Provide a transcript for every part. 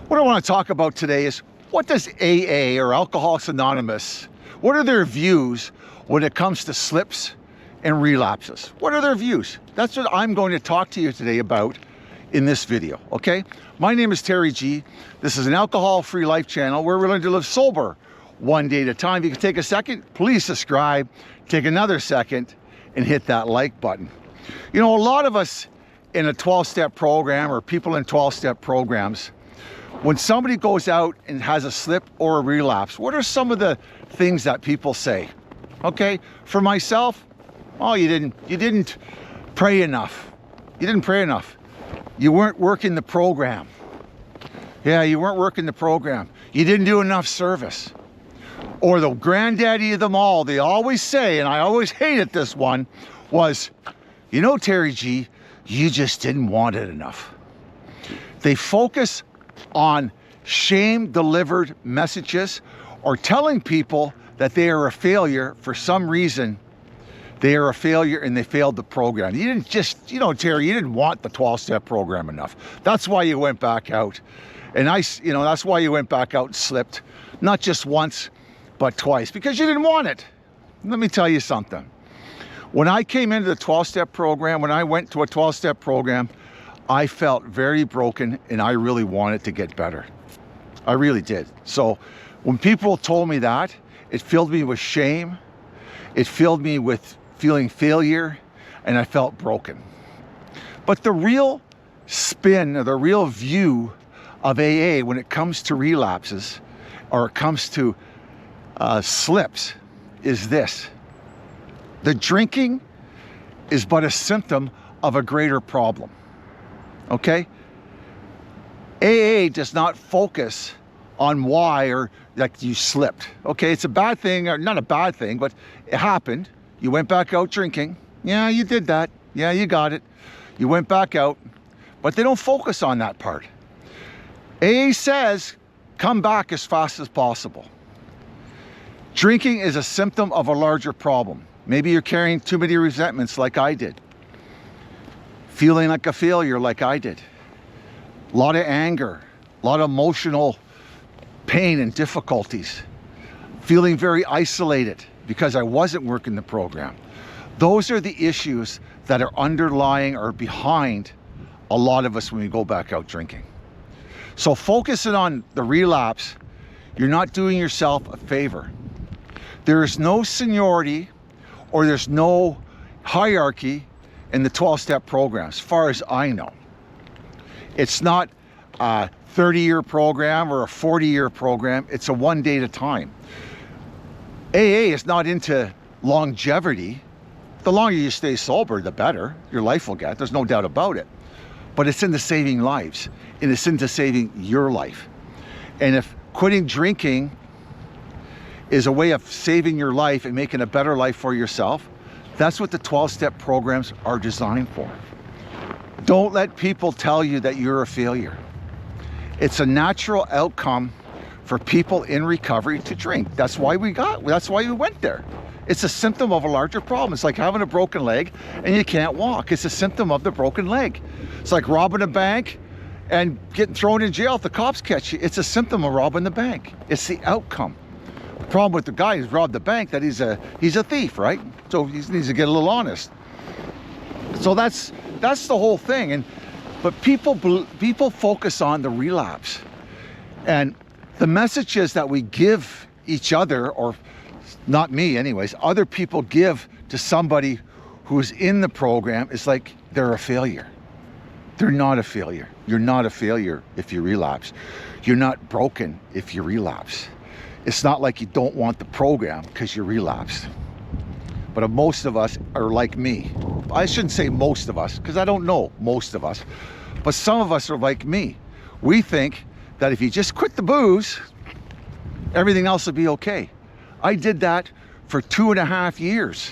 What I want to talk about today is, what does AA or Alcoholics Anonymous, what are their views when it comes to slips and relapses? What are their views? That's what I'm going to talk to you today about in this video, okay? My name is Terry G. This is an alcohol-free life channel where we're learning to live sober one day at a time. If you can take a second, please subscribe. Take another second and hit that like button. You know, a lot of us in a 12-step program or people in 12-step programs, when somebody goes out and has a slip or a relapse, what are some of the things that people say? Okay, for myself, oh, you didn't pray enough. You didn't pray enough. You weren't working the program. Yeah, you weren't working the program. You didn't do enough service. Or the granddaddy of them all, they always say, and I always hated this one, was, you know, Terry G, you just didn't want it enough. They focus on shame-delivered messages or telling people that they are a failure for some reason. They are a failure and they failed the program. You didn't just, you know, Terry, you didn't want the 12-step program enough. That's why you went back out. And that's why you went back out and slipped, not just once, but twice, because you didn't want it. Let me tell you something. When I came into the 12-step program, when I went to a 12-step program, I felt very broken and I really wanted to get better. I really did. So when people told me that, it filled me with shame. It filled me with feeling failure, and I felt broken. But the real spin, or the real view of AA when it comes to relapses, or it comes to slips, is this: the drinking is but a symptom of a greater problem. Okay? AA does not focus on why or like you slipped. Okay, it's a bad thing, or not a bad thing, but it happened. You went back out drinking. Yeah, you did that. Yeah, you got it. You went back out, but they don't focus on that part. AA says, come back as fast as possible. Drinking is a symptom of a larger problem. Maybe you're carrying too many resentments like I did. Feeling like a failure like I did. A lot of anger, a lot of emotional pain and difficulties. Feeling very isolated because I wasn't working the program. Those are the issues that are underlying or behind a lot of us when we go back out drinking. So focusing on the relapse, you're not doing yourself a favor. There is no seniority or there's no hierarchy in the 12-step program, as far as I know. It's not a 30-year program or a 40-year program. It's a one day at a time. AA is not into longevity. The longer you stay sober, the better your life will get. There's no doubt about it. But it's into saving lives, and it's into saving your life. And if quitting drinking is a way of saving your life and making a better life for yourself, that's what the 12-step programs are designed for. Don't let people tell you that you're a failure. It's a natural outcome for people in recovery to drink. That's why we went there. It's a symptom of a larger problem. It's like having a broken leg and you can't walk. It's a symptom of the broken leg. It's like robbing a bank and getting thrown in jail if the cops catch you. It's a symptom of robbing the bank. It's the outcome. The problem with the guy who's robbed the bank, that he's a thief, right? So he needs to get a little honest. So that's the whole thing. But people focus on the relapse, and the messages that we give each other, or not me anyways, other people give to somebody who's in the program is like they're a failure. They're not a failure. You're not a failure if you relapse. You're not broken if you relapse. It's not like you don't want the program because you relapsed. But most of us are like me. I shouldn't say most of us, because I don't know most of us. But some of us are like me. We think that if you just quit the booze, everything else will be okay. I did that for 2.5 years.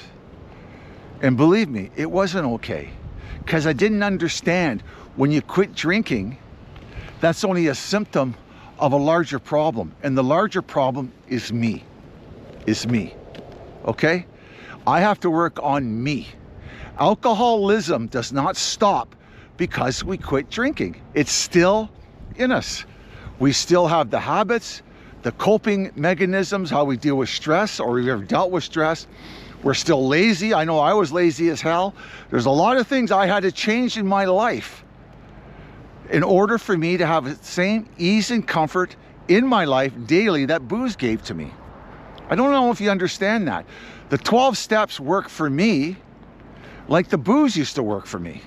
And believe me, it wasn't okay. Because I didn't understand when you quit drinking, that's only a symptom of a larger problem. And the larger problem is me. Okay? I have to work on me. Alcoholism does not stop because we quit drinking. It's still in us. We still have the habits, the coping mechanisms, how we deal with stress, or we've ever dealt with stress. We're still lazy. I know I was lazy as hell. There's a lot of things I had to change in my life in order for me to have the same ease and comfort in my life daily that booze gave to me. I don't know if you understand that. The 12 steps work for me like the booze used to work for me.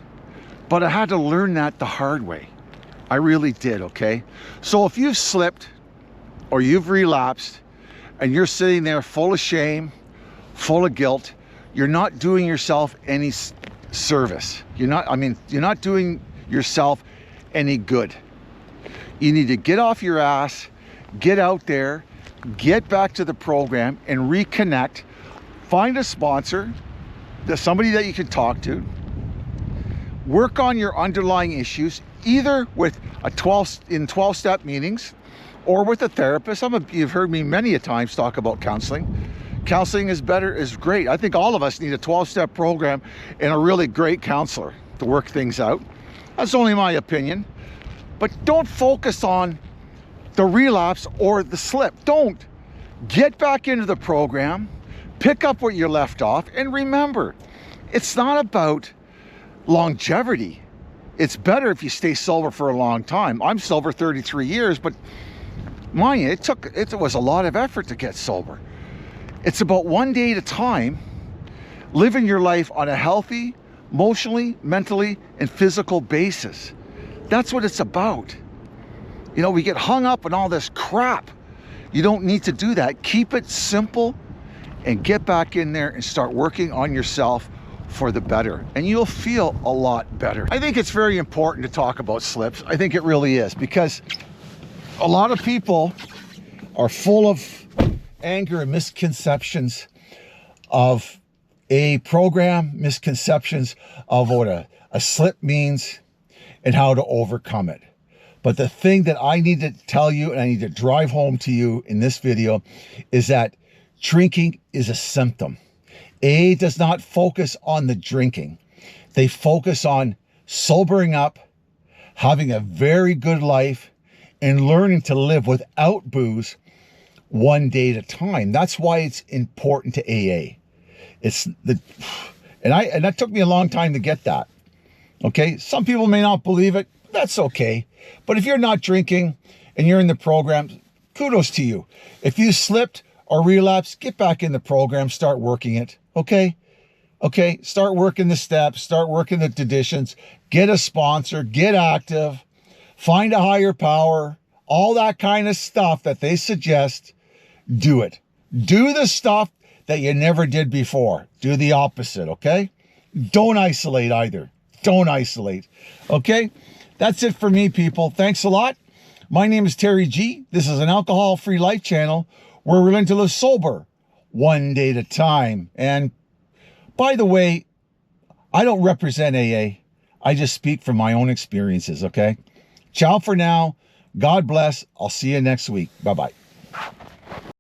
But I had to learn that the hard way. I really did, okay? So if you've slipped or you've relapsed and you're sitting there full of shame, full of guilt, you're not doing yourself any service. You're not doing yourself any good. You need to get off your ass, get out there, get back to the program and reconnect. Find a sponsor, somebody that you can talk to. Work on your underlying issues, either with a 12-step meetings or with a therapist. You've heard me many a times talk about counseling. Counseling is great. I think all of us need a 12-step program and a really great counselor to work things out. That's only my opinion. But don't focus on the relapse or the slip. Don't. Get back into the program, pick up where you left off, and remember, it's not about longevity. It's better if you stay sober for a long time. I'm sober 33 years, but mind you, it was a lot of effort to get sober. It's about one day at a time, living your life on a healthy, emotionally, mentally, and physical basis. That's what it's about. You know, we get hung up on all this crap. You don't need to do that. Keep it simple and get back in there and start working on yourself for the better, and you'll feel a lot better. I think it's very important to talk about slips. I think it really is, because a lot of people are full of anger and misconceptions of a program, misconceptions of what a slip means and how to overcome it. But the thing that I need to tell you, and I need to drive home to you in this video, is that drinking is a symptom. AA does not focus on the drinking. They focus on sobering up, having a very good life, and learning to live without booze one day at a time. That's why it's important to AA. And that took me a long time to get that. Okay, some people may not believe it. That's okay. But if you're not drinking and you're in the program, kudos to you. If you slipped or relapsed, get back in the program, start working it. Okay? Okay, start working the steps, start working the traditions, get a sponsor, get active, find a higher power, all that kind of stuff that they suggest. Do it. Do the stuff that you never did before. Do the opposite, okay? Don't isolate either. Don't isolate. Okay? That's it for me, people. Thanks a lot. My name is Terry G. This is an alcohol-free life channel where we're going to live sober one day at a time. And by the way, I don't represent AA. I just speak from my own experiences, okay? Ciao for now. God bless. I'll see you next week. Bye-bye.